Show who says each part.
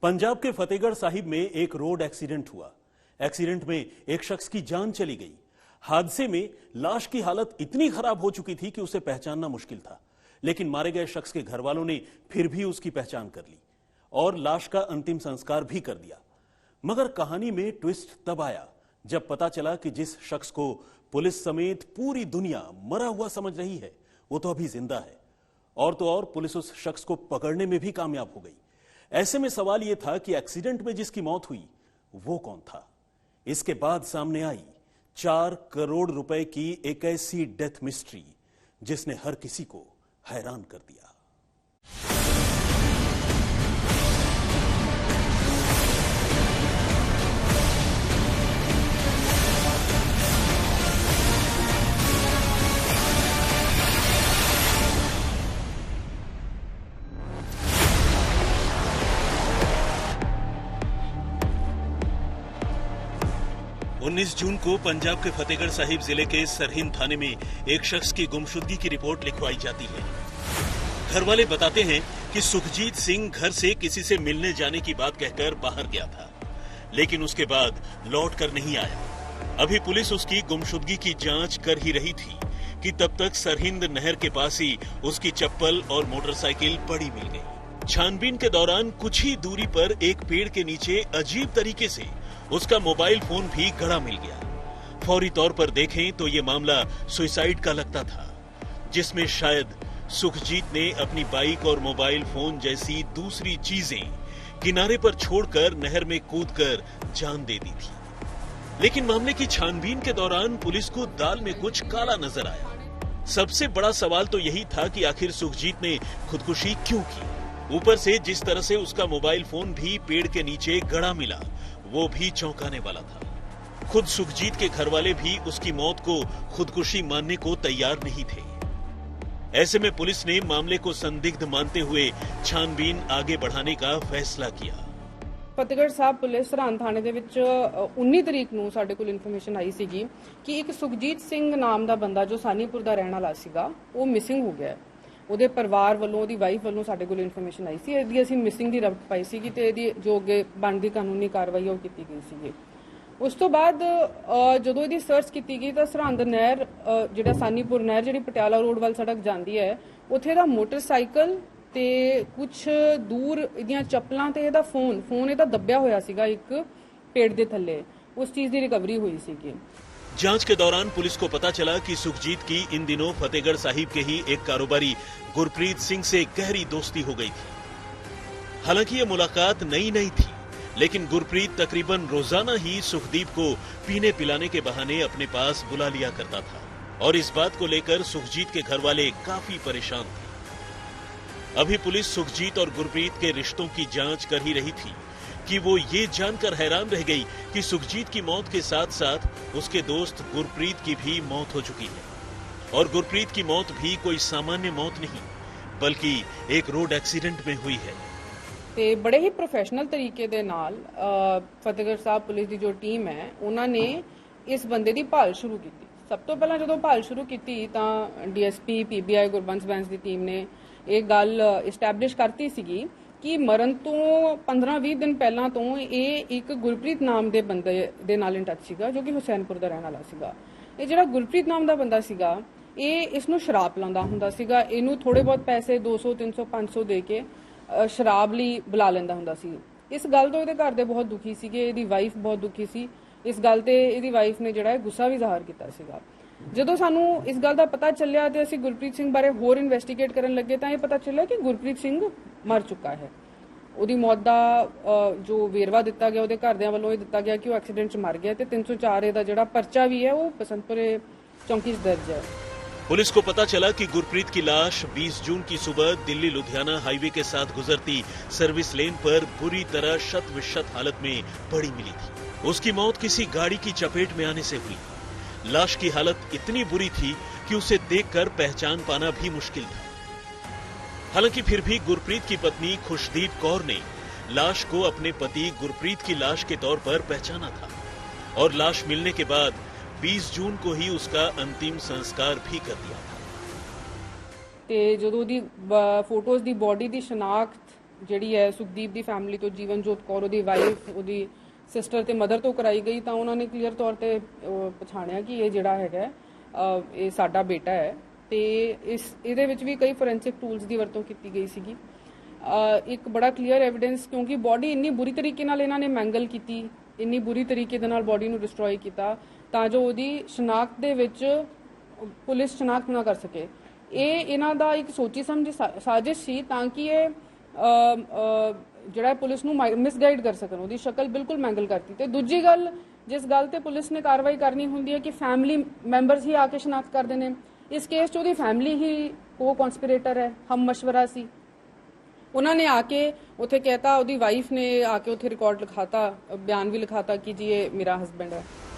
Speaker 1: पंजाब के फतेहगढ़ साहिब में एक रोड एक्सीडेंट हुआ। एक्सीडेंट में एक शख्स की जान चली गई। हादसे में लाश की हालत इतनी खराब हो चुकी थी कि उसे पहचानना मुश्किल था, लेकिन मारे गए शख्स के घर वालों ने फिर भी उसकी पहचान कर ली और लाश का अंतिम संस्कार भी कर दिया। मगर कहानी में ट्विस्ट तब आया जब पता चला कि जिस शख्स को पुलिस समेत पूरी दुनिया मरा हुआ समझ रही है, वो तो अभी जिंदा है। और तो और पुलिस उस शख्स को पकड़ने में भी कामयाब हो गई। ऐसे में सवाल यह था कि एक्सीडेंट में जिसकी मौत हुई वो कौन था। इसके बाद सामने आई 4 करोड़ रुपए की एक ऐसी डेथ मिस्ट्री जिसने हर किसी को हैरान कर दिया। 19 जून को पंजाब के फतेहगढ़ साहिब जिले के सरहिंद थाने में एक शख्स की गुमशुदगी की रिपोर्ट लिखवाई जाती है। घर वाले बताते हैं कि सुखजीत सिंह घर से किसी से मिलने जाने की बात कहकर बाहर गया था, लेकिन उसके बाद लौट कर नहीं आया। अभी पुलिस उसकी गुमशुदगी की जांच कर ही रही थी कि तब तक सरहिंद नहर के पास ही उसकी चप्पल और मोटरसाइकिल पड़ी मिल गई। छानबीन के दौरान कुछ ही दूरी पर एक पेड़ के नीचे अजीब तरीके से उसका मोबाइल फोन भी गड़ा मिल गया। फौरी तौर पर देखें तो ये मामला सुसाइड का लगता था, जिसमें शायद सुखजीत ने अपनी बाइक और मोबाइल फोन जैसी दूसरी चीजें किनारे पर छोड़कर नहर में कूदकर जान दे दी थी। लेकिन मामले की छानबीन के दौरान पुलिस को दाल में कुछ काला नजर आया। सबसे बड़ा सवाल तो यही था कि आखिर सुखजीत ने खुदकुशी क्यों की। ऊपर से जिस तरह से उसका मोबाइल फोन भी पेड़ के नीचे गड़ा मिला, वो भी चौंकाने वाला था। खुद सुखजीत के घर वाले भी उसकी मौत को खुदकुशी मानने को तैयार नहीं थे। ऐसे में पुलिस ने मामले को संदिग्ध मानते हुए छानबीन आगे बढ़ाने का फैसला किया।
Speaker 2: फतेहगढ़ साहब पुलिस सरहिंद थाने ਦੇ ਵਿੱਚ 19 ਤਰੀਕ ਨੂੰ ਸਾਡੇ ਕੋਲ ਇਨਫੋਰਮੇਸ਼ਨ ਆਈ ਸੀਗੀ ਕਿ ਇੱਕ ਸੁਖਜੀਤ ਸਿੰਘ ਨਾਮ ਦਾ ਬੰਦਾ ਜੋ ਸਾਨੀਪੁਰ ਦਾ ਰਹਿਣ ਵਾਲਾ ਸੀਗਾ, ਉਹ ਮਿਸਿੰਗ ਹੋ ਗਿਆ। ਉਹਦੇ ਪਰਿਵਾਰ ਵੱਲੋਂ, ਉਹਦੀ ਵਾਈਫ ਵੱਲੋਂ ਸਾਡੇ ਕੋਲ ਇਨਫੋਰਮੇਸ਼ਨ ਆਈ ਸੀ। ਇਹਦੀ ਅਸੀਂ ਮਿਸਿੰਗ ਦੀ ਰਿਪੋਰਟ ਪਾਈ ਸੀਗੀ ਤੇ ਇਹਦੀ ਜੋ ਅੱਗੇ ਬਣਦੀ ਕਾਨੂੰਨੀ ਕਾਰਵਾਈ ਉਹ ਕੀਤੀ ਗਈ ਸੀਗੀ। ਉਸ ਤੋਂ ਬਾਅਦ ਜਦੋਂ ਇਹਦੀ ਸਰਚ ਕੀਤੀ ਗਈ ਤਾਂ ਸਰਹਿੰਦ ਨਹਿਰ, ਜਿਹੜਾ ਸਾਨੀਪੁਰ ਨਹਿਰ ਜਿਹੜੀ ਪਟਿਆਲਾ ਰੋਡ ਵੱਲ ਸੜਕ ਜਾਂਦੀ ਹੈ, ਉੱਥੇ ਦਾ ਮੋਟਰਸਾਈਕਲ ਤੇ ਕੁਝ ਦੂਰ ਇਹਦੀਆਂ ਚੱਪਲਾਂ ਤੇ ਇਹਦਾ ਫੋਨ ਇਹਦਾ ਦੱਬਿਆ ਹੋਇਆ ਸੀਗਾ ਇੱਕ पेड़ ਦੇ ਥੱਲੇ। उस चीज की रिकवरी हुई सी।
Speaker 1: जांच के दौरान पुलिस को पता चला कि सुखजीत की इन दिनों फतेहगढ़ साहिब के ही एक कारोबारी गुरप्रीत सिंह से गहरी दोस्ती हो गई थी। हालांकि ये मुलाकात नई नहीं थी, लेकिन गुरप्रीत तकरीबन रोजाना ही सुखदीप को पीने पिलाने के बहाने अपने पास बुला लिया करता था और इस बात को लेकर सुखजीत के घर वाले काफी परेशान थे। अभी पुलिस सुखजीत और गुरप्रीत के रिश्तों की जांच कर ही रही थी कि वो ये जानकर हैरान रह गई कि सुखजीत की मौत के साथ साथ उसके दोस्त गुरप्रीत की भी मौत हो चुकी है। और गुरप्रीत की मौत भी कोई सामान्य मौत नहीं, बल्कि एक रोड एक्सीडेंट में हुई है।
Speaker 2: ਤੇ ਬੜੇ ਹੀ ਪ੍ਰੋਫੈਸ਼ਨਲ ਤਰੀਕੇ ਦੇ ਨਾਲ ਫਤਿਹਗੜ੍ਹ ਸਾਹਿਬ ਪੁਲਿਸ ਦੀ ਜੋ ਟੀਮ ਹੈ, ਉਹਨਾਂ ਨੇ ਇਸ ਬੰਦੇ ਦੀ ਭਾਲ ਸ਼ੁਰੂ ਕੀਤੀ। ਸਭ ਤੋਂ ਪਹਿਲਾਂ ਜਦੋਂ ਭਾਲ ਸ਼ੁਰੂ ਕੀਤੀ ਤਾਂ ਡੀਐਸਪੀ ਪੀਬੀਆਈ ਗੁਰਬੰਸ ਬੈਂਸ ਦੀ ਟੀਮ ਨੇ ਇਹ ਗੱਲ ਇਸਟੈਬਲਿਸ਼ ਕਰਤੀ ਸੀਗੀ ਕਿ ਮਰਨ ਤੋਂ 15-20 ਦਿਨ ਪਹਿਲਾਂ ਤੋਂ ਇਹ ਇੱਕ ਗੁਰਪ੍ਰੀਤ ਨਾਮ ਦੇ ਬੰਦੇ ਦੇ ਨਾਲ ਇਨ ਟੱਚ ਸੀਗਾ, ਜੋ ਕਿ ਹੁਸੈਨਪੁਰ ਦਾ ਰਹਿਣ ਵਾਲਾ ਸੀਗਾ। ਇਹ ਜਿਹੜਾ ਗੁਰਪ੍ਰੀਤ ਨਾਮ ਦਾ ਬੰਦਾ ਸੀਗਾ, ਇਹ ਇਸ ਨੂੰ ਸ਼ਰਾਬ ਪਿਲਾਉਂਦਾ ਹੁੰਦਾ ਸੀਗਾ। ਇਹਨੂੰ ਥੋੜੇ ਬਹੁਤ ਪੈਸੇ 200, 300, 500 ਦੇ ਕੇ ਸ਼ਰਾਬ ਲਈ ਬੁਲਾ ਲੈਂਦਾ ਹੁੰਦਾ ਸੀ। ਇਸ ਗੱਲ ਤੋਂ ਇਹਦੇ ਘਰ ਦੇ ਬਹੁਤ ਦੁਖੀ ਸੀਗੇ, ਇਹਦੀ ਵਾਈਫ ਬਹੁਤ ਦੁਖੀ ਸੀ। ਇਸ ਗੱਲ ਤੇ ਇਹਦੀ ਵਾਈਫ ਨੇ ਜਿਹੜਾ ਗੁੱਸਾ ਵੀ ਜ਼ਾਹਰ ਕੀਤਾ ਸੀਗਾ। ਜਦੋਂ ਸਾਨੂੰ ਇਸ ਗੱਲ ਦਾ ਪਤਾ ਚੱਲਿਆ ਤੇ ਅਸੀਂ ਗੁਰਪ੍ਰੀਤ ਸਿੰਘ ਬਾਰੇ ਹੋਰ ਇਨਵੈਸਟੀਗੇਟ ਕਰਨ ਲੱਗੇ ਤਾਂ ਇਹ ਪਤਾ ਚੱਲਿਆ ਕਿ ਗੁਰਪ੍ਰੀਤ ਸਿੰਘ ਮਰ ਚੁੱਕਾ ਹੈ। ਉਹਦੀ ਮੌਤ ਦਾ ਜੋ ਵੇਰਵਾ ਦਿੱਤਾ ਗਿਆ ਉਹਦੇ ਘਰਦਿਆਂ ਵੱਲੋਂ ਇਹ ਦਿੱਤਾ ਗਿਆ ਕਿ ਉਹ ਐਕਸੀਡੈਂਟ 'ਚ ਮਰ ਗਿਆ ਤੇ 304 ਦਾ ਜਿਹੜਾ ਪਰਚਾ ਵੀ ਹੈ ਉਹ ਬਸੰਤਪੁਰੇ चौकी दर्ज है।
Speaker 1: पुलिस को पता चला कि गुरप्रीत की लाश 20 जून की सुबह दिल्ली लुधियाना हाईवे के साथ गुजरती सर्विस लेन पर बुरी तरह शत विशत हालत में पड़ी मिली थी। उसकी मौत किसी गाड़ी की चपेट में आने से हुई। लाश की हालत इतनी बुरी थी कि उसे देखकर पहचान पाना भी मुश्किल था। हालांकि फिर भी गुरप्रीत की पत्नी खुशदीप कौर ने लाश को अपने पति गुरप्रीत की लाश के तौर पर पहचाना था और लाश मिलने के बाद 20 जून को ही उसका अंतिम संस्कार भी कर दिया था।
Speaker 2: ਤੇ ਜਦੋਂ ਦੀ ਫੋਟੋਜ਼ ਦੀ ਬਾਡੀ ਦੀ ਸ਼ਨਾਖਤ ਜਿਹੜੀ ਹੈ ਸੁਖਦੀਪ ਦੀ ਫੈਮਿਲੀ ਤੋਂ ਜੀਵਨਜੋਤ ਕੌਰ ਉਹਦੀ ਵਾਈਫ ਉਹਦੀ ਸਿਸਟਰ ਤੇ ਮਦਰ ਤੋਂ ਕਰਾਈ ਗਈ ਤਾਂ ਉਹਨਾਂ ਨੇ ਕਲੀਅਰ ਤੌਰ ਤੇ ਪਛਾਣਿਆ ਕਿ ਇਹ ਜਿਹੜਾ ਹੈਗਾ ਇਹ ਸਾਡਾ ਬੇਟਾ ਹੈ ਤੇ ਇਹਦੇ ਵਿੱਚ ਵੀ ਕਈ ਫੋਰੈਂਸਿਕ ਟੂਲਸ ਦੀ ਵਰਤੋਂ ਕੀਤੀ ਗਈ ਸੀਗੀ। ਇੱਕ ਬੜਾ ਕਲੀਅਰ ਐਵੀਡੈਂਸ, ਕਿਉਂਕਿ ਬੋਡੀ ਇੰਨੀ ਬੁਰੀ ਤਰੀਕੇ ਨਾਲ ਇਹਨਾਂ ਨੇ ਮੈਂਗਲ ਕੀਤੀ, ਇੰਨੀ ਬੁਰੀ ਤਰੀਕੇ ਦੇ ਨਾਲ ਬੋਡੀ ਨੂੰ ਡਿਸਟਰੋਏ ਕੀਤਾ ਤਾਂ ਜੋ ਉਹਦੀ ਸ਼ਨਾਖਤ ਦੇ ਵਿੱਚ ਪੁਲਿਸ ਸ਼ਨਾਖਤ ਨਾ ਕਰ ਸਕੇ। ਇਹ ਇਹਨਾਂ ਦਾ ਇੱਕ ਸੋਚੀ ਸਮਝੀ ਸਾਜ਼ਿਸ਼ ਸੀ ਤਾਂ ਕਿ ਇਹ ਜਿਹੜਾ ਪੁਲਿਸ ਨੂੰ ਮਿਸਗਾਈਡ ਕਰ ਸਕਣ, ਉਹਦੀ ਸ਼ਕਲ ਬਿਲਕੁਲ ਮੈਂਗਲ ਕਰਤੀ। ਤੇ ਦੂਜੀ ਗੱਲ, ਜਿਸ ਗੱਲ ਤੇ ਪੁਲਿਸ ਨੇ ਕਾਰਵਾਈ ਕਰਨੀ ਹੁੰਦੀ ਹੈ ਕਿ ਫੈਮਿਲੀ ਮੈਂਬਰਸ ਹੀ ਆ ਕੇ ਸ਼ਨਾਖਤ ਕਰਦੇ ਨੇ, ਇਸ ਕੇਸ 'ਚ ਉਹਦੀ ਫੈਮਿਲੀ ਹੀ ਕੋ ਕਨਸਪੀਰੇਟਰ ਹੈ, ਹਮ ਮਸ਼ਵਰਾ ਸੀ। ਉਹਨਾਂ ਨੇ ਆ ਕੇ ਉੱਥੇ ਕਹਿਤਾ, ਉਹਦੀ ਵਾਈਫ ਨੇ ਆ ਕੇ ਉੱਥੇ ਰਿਕਾਰਡ ਲਿਖਾਤਾ, ਬਿਆਨ ਵੀ ਲਿਖਾਤਾ ਕਿ ਜੀ ਇਹ ਮੇਰਾ ਹਸਬੈਂਡ ਹੈ।